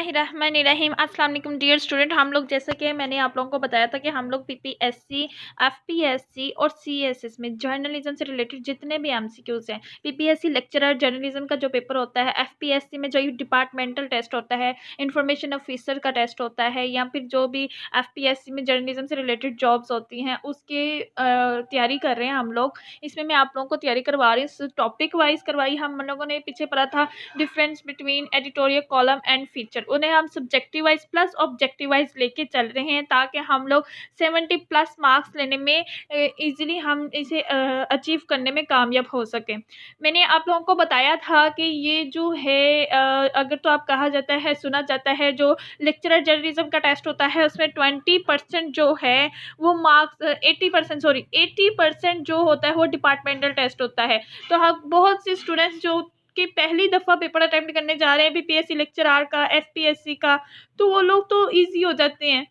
बिस्मिल्लाहिर्रहमानिर्रहीम। अस्सलाम वालेकुम डियर स्टूडेंट। हम लोग जैसे कि मैंने आप लोगों को बताया था कि हम लोग पीपीएससी, एफपीएससी और सीएसएस में जर्नलिज्म से रिलेटेड जितने भी एमसीक्यूज हैं, पीपीएससी लेक्चरर जर्नलिज्म का जो पेपर होता है, एफपीएससी में जो डिपार्टमेंटल टेस्ट होता है, इंफॉर्मेशन ऑफिसर का टेस्ट होता है, या फिर जो भी एफपीएससी में जर्नलिज्म से रिलेटेड जॉब्स होती हैं उसकी तैयारी कर रहे हैं हम लोग। इसमें मैं आप लोगों को तैयारी करवा रही हूँ, टॉपिक वाइज करवाई। हम लोगों ने पीछे पढ़ा था difference between editorial column and feature, उन्हें हम subjective wise plus objective wise लेके चल रहे हैं ताकि हम लोग 70+ मार्क्स लेने में इजीली हम इसे अचीव करने में कामयाब हो सके। मैंने आप लोगों को बताया था कि ये जो है अगर तो आप कहा जाता है, सुना जाता है, जो लेक्चरर जर्नलिज्म का टेस्ट होता है उसमें 20% जो है वो मार्क्स 80% जो होता है वो डिपार्टमेंटल टेस्ट होता है। तो हम बहुत से स्टूडेंट्स जो कि पहली दफ़ा पेपर अटेम्प्ट करने जा रहे हैं बीपीएससी लेक्चरर का, एफपीएससी का, तो वो लोग तो इजी हो जाते हैं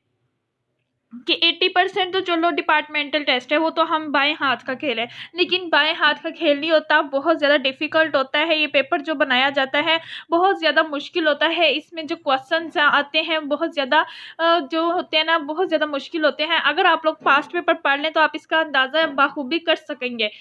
कि 80% तो चलो डिपार्टमेंटल टेस्ट है, वो तो हम बाएं हाथ का खेल है, लेकिन बाएं हाथ का खेल नहीं होता, बहुत ज़्यादा डिफ़िकल्ट होता है। ये पेपर जो बनाया जाता है बहुत ज़्यादा मुश्किल होता है। इसमें जो क्वेश्चंस आते हैं बहुत ज़्यादा जो होते हैं ना, बहुत ज़्यादा मुश्किल होते हैं। अगर आप लोग पास्ट पेपर पढ़ लें तो आप इसका अंदाज़ा बाखूबी कर सकेंगे।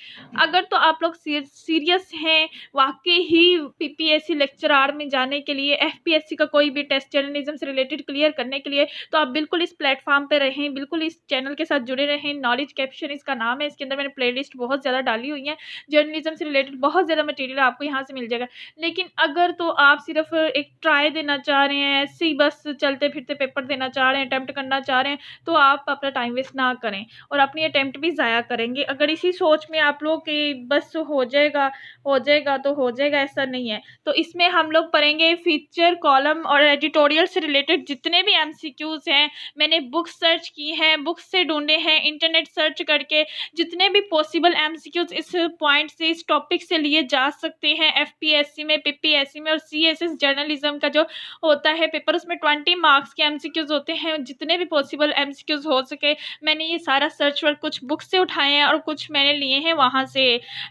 अगर तो आप लोग सीरियस हैं वाकई ही पीपीएससी लेक्चरर में जाने के लिए, एफपीएससी का कोई भी टेस्ट जर्नलिज्म से रिलेटेड क्लियर करने के लिए, तो आप बिल्कुल इस प्लेटफॉर्म पे रहें, बिल्कुल इस चैनल के साथ जुड़े रहें। नॉलेज कैप्शन इसका नाम है, इसके अंदर मैंने प्लेलिस्ट बहुत ज़्यादा डाली हुई है, जर्नलिज्म से रिलेटेड बहुत ज़्यादा मटेरियल आपको यहाँ से मिल जाएगा। लेकिन अगर तो आप सिर्फ एक ट्राई देना चाह रहे हैं, ऐसे ही बस चलते फिरते पेपर देना चाह रहे हैं, अटैम्प्ट करना चाह रहे हैं, तो आप अपना टाइम वेस्ट ना करें और अपनी अटैम्प्ट भी ज़ाया करेंगे। अगर इसी सोच में आप लोग कि बस हो जाएगा तो हो जाएगा, ऐसा नहीं है। तो इसमें हम लोग पढ़ेंगे फीचर, कॉलम और एडिटोरियल से रिलेटेड जितने भी एमसीक्यूज हैं। मैंने बुक्स सर्च की हैं, बुक्स से ढूंढे हैं, इंटरनेट सर्च करके जितने भी पॉसिबल एमसीक्यूज इस पॉइंट से, इस टॉपिक से लिए जा सकते हैं। एफपीएससी में, पीपीएससी में और सीएसएस जर्नलिज्म का जो होता है पेपर, उसमें 20 मार्क्स के एमसीक्यूज होते हैं। जितने भी पॉसिबल एमसीक्यूज हो सके मैंने ये सारा सर्च वर्क कुछ बुक्स से उठाए हैं और कुछ मैंने लिए हैं वहाँ से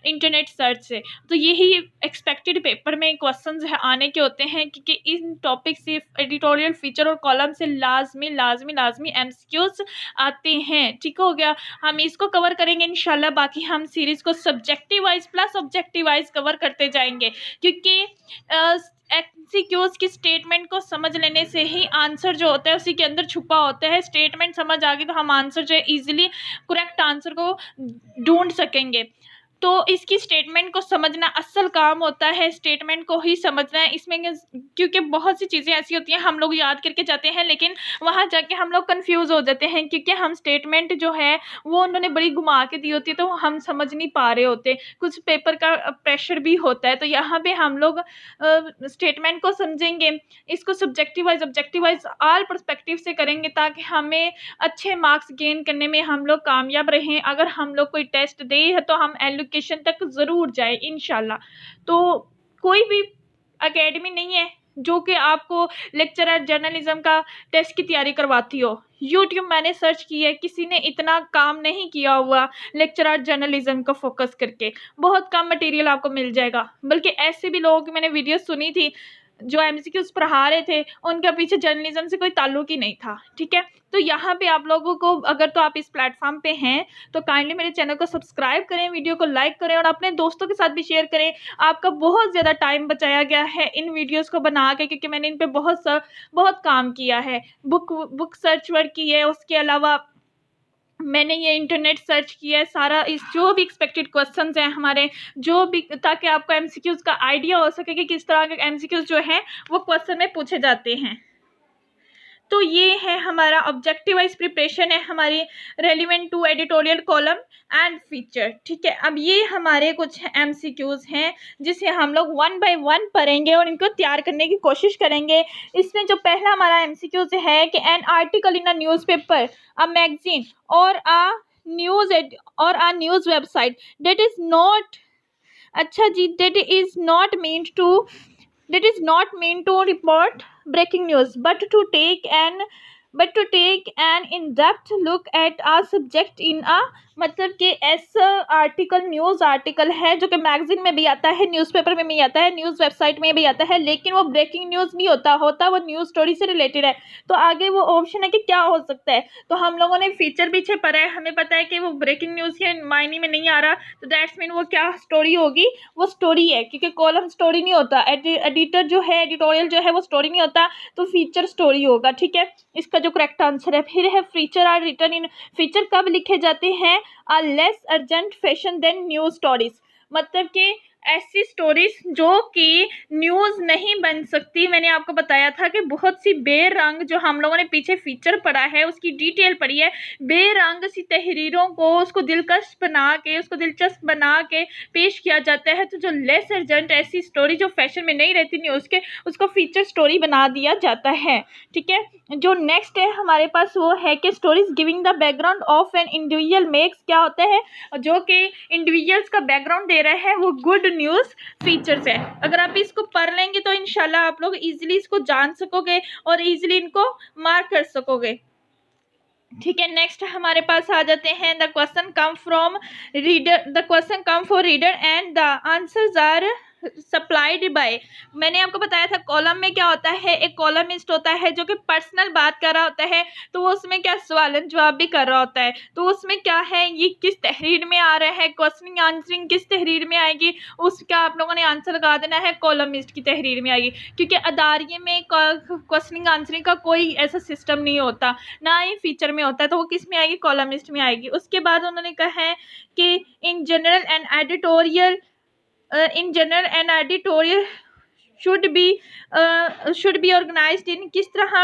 इंटरनेट सर्च से। तो यही एक्सपेक्टेड पेपर में क्वेश्चंस आने के होते हैं, क्योंकि इन टॉपिक से, एडिटोरियल, फीचर और कॉलम से लाजमी एमसीक्यूज आते हैं। ठीक हो गया, हम इसको कवर करेंगे इंशाल्लाह। बाकी हम सीरीज को subjective wise plus objective wise cover करते जाएंगे, क्योंकि एमसीक्यूज की स्टेटमेंट को समझ लेने से ही आंसर जो होता है उसी के अंदर छुपा होता है। स्टेटमेंट समझ आ गई तो हम आंसर जो है इजीली करेक्ट आंसर को ढूंढ सकेंगे। तो इसकी स्टेटमेंट को समझना असल काम होता है, स्टेटमेंट को ही समझना है इसमें, क्योंकि बहुत सी चीज़ें ऐसी होती हैं हम लोग याद करके जाते हैं लेकिन वहाँ जाके हम लोग कंफ्यूज हो जाते हैं, क्योंकि हम स्टेटमेंट जो है वो उन्होंने बड़ी घुमा के दी होती है तो हम समझ नहीं पा रहे होते, कुछ पेपर का प्रेशर भी होता है। तो यहाँ पे हम लोग स्टेटमेंट को समझेंगे, इसको subjective wise, objective wise, all perspective से करेंगे ताकि हमें अच्छे मार्क्स गेन करने में हम लोग कामयाब रहें। अगर हम लोग कोई टेस्ट दे तो हम एलोकेशन तक ज़रूर जाए इंशाल्लाह। तो कोई भी एकेडमी नहीं है जो कि आपको लेक्चरर जर्नलिज्म का टेस्ट की तैयारी करवाती हो। यूट्यूब मैंने सर्च की है, किसी ने इतना काम नहीं किया हुआ लेक्चरर जर्नलिज्म को फोकस करके। बहुत कम मटेरियल आपको मिल जाएगा, बल्कि ऐसे भी लोगों की मैंने वीडियो सुनी थी जो एमसीक्यूज पढ़ा रहे थे, उनके पीछे जर्नलिज्म से कोई ताल्लुक ही नहीं था। ठीक है, तो यहाँ पे आप लोगों को, अगर तो आप इस प्लेटफॉर्म पे हैं तो काइंडली मेरे चैनल को सब्सक्राइब करें, वीडियो को लाइक करें और अपने दोस्तों के साथ भी शेयर करें। आपका बहुत ज़्यादा टाइम बचाया गया है इन वीडियोस को बना के, क्योंकि मैंने इन पे बहुत काम किया है। बुक सर्च वर्क की है, उसके अलावा मैंने ये इंटरनेट सर्च किया है सारा, इस जो भी एक्सपेक्टेड क्वेश्चंस हैं हमारे, जो भी, ताकि आपको एमसीक्यूज का आइडिया हो सके कि किस तरह के एमसीक्यूज जो हैं वो क्वेश्चन में पूछे जाते हैं। तो ये है हमारा ऑब्जेक्टिव वाइज प्रिपरेशन है हमारी, relevant to editorial column and feature. ठीक है, अब ये हमारे कुछ एमसीक्यूज हैं जिसे हम लोग 1 बाय 1 पढ़ेंगे और इनको तैयार करने की कोशिश करेंगे। इसमें जो पहला हमारा एमसीक्यूज है कि an article in a newspaper, a magazine और a news website that is not, अच्छा जी, that is not meant to report breaking news but to take an in-depth look at a subject in a मतलब कि ऐसा article, news article है जो कि magazine में भी आता है, न्यूज़पेपर में भी आता है, न्यूज़ वेबसाइट में भी आता है, लेकिन वो ब्रेकिंग न्यूज़ नहीं होता वो न्यूज़ स्टोरी से रिलेटेड है। तो आगे वो ऑप्शन है कि क्या हो सकता है। तो हम लोगों ने फीचर पीछे पढ़ा है, हमें पता है कि वो ब्रेकिंग न्यूज़ के मायने में नहीं आ रहा, तो दैट्स मीन वो क्या स्टोरी होगी, वो स्टोरी है, क्योंकि कॉलम स्टोरी नहीं होता, एडिटर जो है, एडिटोरियल जो है वो स्टोरी नहीं होता, तो फीचर स्टोरी होगा। ठीक है, इसका जो करेक्ट आंसर है। फिर है feature are written in, feature कब लिखे जाते हैं, are less urgent fashion than news stories, मतलब कि ऐसी स्टोरीज जो कि न्यूज़ नहीं बन सकती। मैंने आपको बताया था कि बहुत सी बेरंग, जो हम लोगों ने पीछे फीचर पढ़ा है उसकी डिटेल पढ़ी है, बेरंग सी तहरीरों को उसको दिलकश बना के, उसको दिलचस्प बना के पेश किया जाता है। तो जो लेस अर्जेंट ऐसी स्टोरी जो फैशन में नहीं रहती न्यूज़ के, उसको फीचर स्टोरी बना दिया जाता है। ठीक है, जो नेक्स्ट है हमारे पास वो है कि stories giving the background of an individual makes, क्या होता है, जो कि इंडिविजुअल्स का बैकग्राउंड दे रहा है, वो गुड न्यूज़ फीचर्स है। अगर आप इसको पढ़ लेंगे तो इंशाल्लाह आप लोग इजीली इसको जान सकोगे और इजीली इनको मार्क कर सकोगे। ठीक है, नेक्स्ट हमारे पास आ जाते हैं, the question come from reader, the question come for reader and the answers are supplied by. मैंने आपको बताया था कॉलम में क्या होता है, एक कॉलमिस्ट होता है जो कि पर्सनल बात कर रहा होता है, तो वो उसमें क्या सवाल जवाब भी कर रहा होता है, तो उसमें क्या है, ये किस तहरीर में आ रहा है, क्वेश्चनिंग आंसरिंग किस तहरीर में आएगी, उसका आप लोगों ने आंसर लगा देना है, कॉलमिस्ट की तहरीर में आएगी, क्योंकि अदारिये में क्वेश्चनिंग आंसरिंग का कोई ऐसा सिस्टम नहीं होता, ना ही फीचर में होता है, तो वो किस में आएगी, कॉलमिस्ट में आएगी। उसके बाद उन्होंने कहा है कि in general and editorial, in general and editorial should be organised in, किस तरह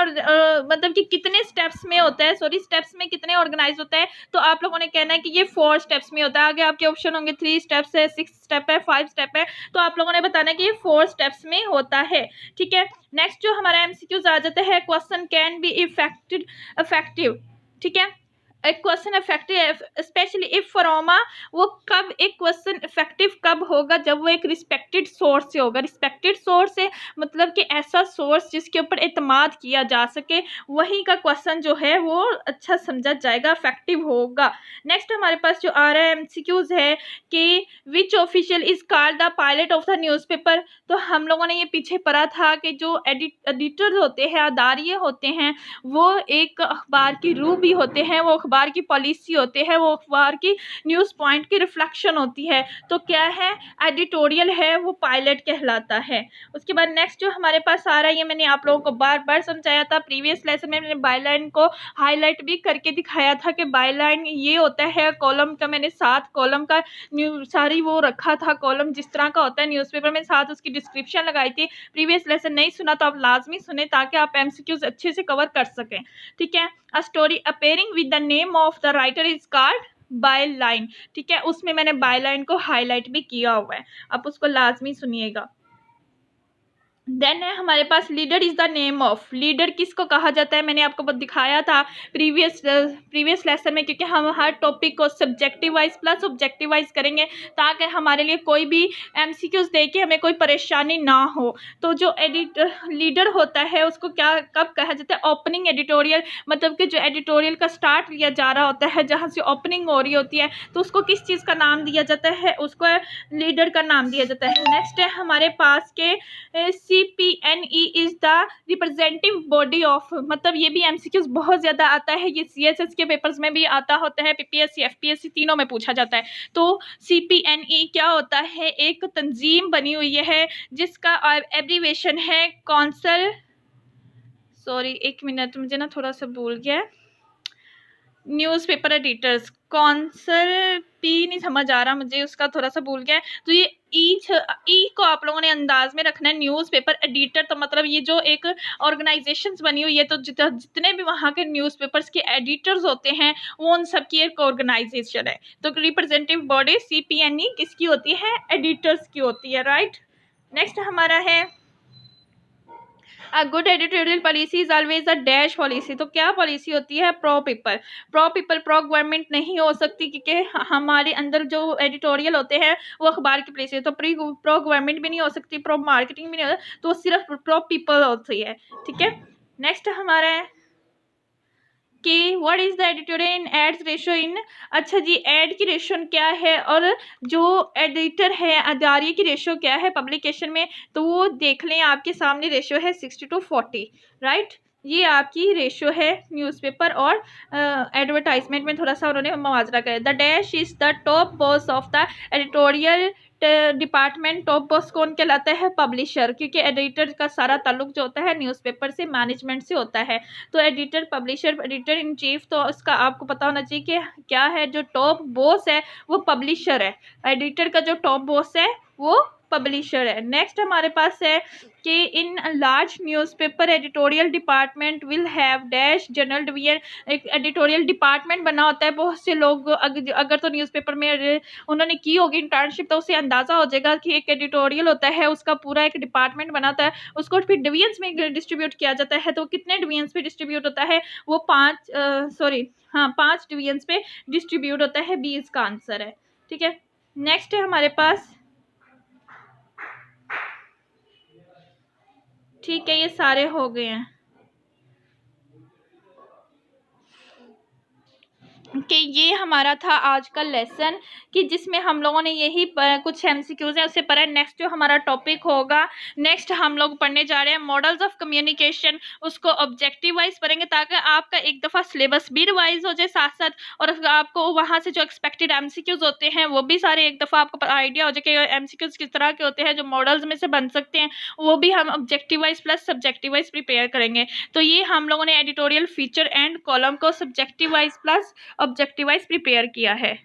मतलब कि कितने स्टेप्स में होता है, सॉरी स्टेप्स में कितने ऑर्गेनाइज होता है, तो आप लोगों ने कहना है कि ये 4 स्टेप्स में होता है। आगे आपके ऑप्शन होंगे 3 स्टेप्स है, 6 स्टेप है, 5 स्टेप है, तो आप लोगों ने बताना है कि ये 4 स्टेप्स में होता है। ठीक है, नेक्स्ट जो हमारा एमसीक्यूज आ जाता है, क्वेश्चन कैन बी इफेक्टिव। ठीक है, एक क्वेश्चन इफेक्टिव स्पेशली इफ फ्रॉमा, वो कब एक क्वेश्चन इफेक्टिव कब होगा, जब वो एक रिस्पेक्टेड सोर्स से होगा। रिस्पेक्टेड सोर्स से मतलब कि ऐसा सोर्स जिसके ऊपर एतमाद किया जा सके, वही का क्वेश्चन जो है वो अच्छा समझा जाएगा, इफेक्टिव होगा। नेक्स्ट हमारे पास जो आ रहा है एमसीक्यूज है कि which official is called the pilot of the newspaper. तो हम लोगों ने ये पीछे पढ़ा था कि जो एडिटर होते हैं, अदारिये होते हैं, वो एक अखबार की रूह भी होते हैं, वो अखबार की पॉलिसी होते हैं, वो अखबार की न्यूज़ पॉइंट की रिफ्लेक्शन होती है। तो क्या है, एडिटोरियल है वो पायलट कहलाता है। उसके बाद नेक्स्ट जो हमारे पास आ रहा है, ये मैंने आप लोगों को बार बार समझाया था, प्रीवियस लेसन में मैंने बायलाइन को हाईलाइट भी करके दिखाया था कि बायलाइन ये होता है, कॉलम का मैंने 7 कॉलम का सारी वो रखा था, कॉलम जिस तरह का होता है न्यूज़पेपर में, साथ उसकी डिस्क्रिप्शन लगाई थी। प्रीवियस लेसन नहीं सुना तो आप लाजमी सुने ताकि आप एमसीक्यूज अच्छे से कवर कर सकें। ठीक है, a story appearing with the name of the writer is called by line. ठीक है, उसमें मैंने बाय लाइन को हाईलाइट भी किया हुआ है, आप उसको लाजमी सुनिएगा। देन है हमारे पास leader is the name of, leader किसको कहा जाता है, मैंने आपको दिखाया था प्रीवियस लेसन में, क्योंकि हम हर टॉपिक को subjective wise plus objective wise करेंगे ताकि हमारे लिए कोई भी एमसीक्यूज दे के हमें कोई परेशानी ना हो। तो जो लीडर होता है उसको क्या कब कहा जाता है, ओपनिंग एडिटोरियल, मतलब कि जो एडिटोरियल का स्टार्ट लिया जा रहा होता है, जहाँ से ओपनिंग हो रही होती है, तो उसको किस चीज़ का नाम दिया जाता है, उसको लीडर का नाम दिया जाता है। नेक्स्ट है हमारे पास के CPNE is the representative body of, मतलब ये भी एमसीक्यूज बहुत ज़्यादा आता है, ये CSS के पेपर्स में भी आता होता है, PPSC FPSC तीनों में पूछा जाता है। तो CPNE क्या होता है, एक तंजीम बनी हुई है जिसका एब्रीवेशन है कौंसल, सॉरी एक मिनट मुझे ना थोड़ा सा भूल गया, न्यूज़पेपर एडिटर्स, कौंसल पी नहीं समझ आ रहा मुझे, उसका थोड़ा सा भूल गया। तो ये ई को आप लोगों ने अंदाज में रखना है, न्यूज़पेपर एडिटर, तो मतलब ये जो एक ऑर्गेनाइजेशंस बनी हुई है, तो जितने भी वहाँ के न्यूज़पेपर्स के एडिटर्स होते हैं वो उन सब की एक ऑर्गेनाइजेशन है। तो रिप्रेजेंटेटिव बॉडी CPNE किसकी होती है, एडिटर्स की होती है, राइट। नेक्स्ट हमारा है a good editorial policy is always a dash policy. तो क्या पॉलिसी होती है, प्रो पीपल, प्रो गवर्नमेंट नहीं हो सकती, क्योंकि हमारे अंदर जो एडिटोरियल होते हैं वो अखबार की पॉलिसी है। तो प्रो गवर्नमेंट भी नहीं हो सकती, प्रो मार्केटिंग भी नहीं हो सकती, तो सिर्फ प्रो पीपल होती है। ठीक है, नेक्स्ट हमारा है कि what is the editorial in ads ratio in, अच्छा जी एड की रेशियो क्या है और जो एडिटर है अदारी की रेशियो क्या है पब्लिकेशन में, तो वो देख लें आपके सामने रेशियो है 60:40, राइट। ये आपकी रेशियो है न्यूज़पेपर और एडवर्टाइजमेंट में थोड़ा सा उन्होंने मुआवजा करा। The dash is the top boss of the editorial department. Top boss कौन कहलाता है? पब्लिशर, क्योंकि एडिटर का सारा ताल्लुक जो होता है न्यूज़पेपर से मैनेजमेंट से होता है। तो editor publisher editor in chief, तो उसका आपको पता होना चाहिए कि क्या है, जो टॉप बॉस है वो पब्लिशर है, एडिटर का जो टॉप बॉस है वो पब्लिशर है। नेक्स्ट हमारे पास है कि in large newspaper editorial department will have dash general division. एक एडिटोरियल डिपार्टमेंट बना होता है, बहुत से लोग अगर तो न्यूज़पेपर में उन्होंने की होगी इंटर्नशिप तो उसे अंदाज़ा हो जाएगा कि एक एडिटोरियल होता है, उसका पूरा एक डिपार्टमेंट बनाता है, उसको फिर डिवीजन्स में डिस्ट्रीब्यूट किया जाता है। तो कितने डिवीजन्स पे डिस्ट्रीब्यूट होता है? वो 5 डिवीजन्स पे डिस्ट्रीब्यूट होता है। बी इसका आंसर है, ठीक है। नेक्स्ट है हमारे पास, ठीक है, ये सारे हो गए हैं कि ये हमारा था आज का लेसन कि जिसमें हम लोगों ने यही कुछ एमसीक्यूज है उससे पढ़ा। नेक्स्ट जो हमारा टॉपिक होगा, नेक्स्ट हम लोग पढ़ने जा रहे हैं मॉडल्स ऑफ कम्युनिकेशन, उसको ऑब्जेक्टिव वाइज पढ़ेंगे ताकि आपका एक दफ़ा सिलेबस भी रिवाइज हो जाए साथ साथ, और आपको वहाँ से जो एक्सपेक्टेड एमसीक्यूज होते हैं वो भी सारे एक दफ़ा आपको आइडिया हो जाए कि एमसीक्यूज किस तरह के होते हैं जो मॉडल्स में से बन सकते हैं, वो भी हम objective wise plus subjective wise prepare करेंगे। तो ये हम लोगों ने एडिटोरियल फीचर एंड कॉलम को subjective wise plus objective wise prepare किया है।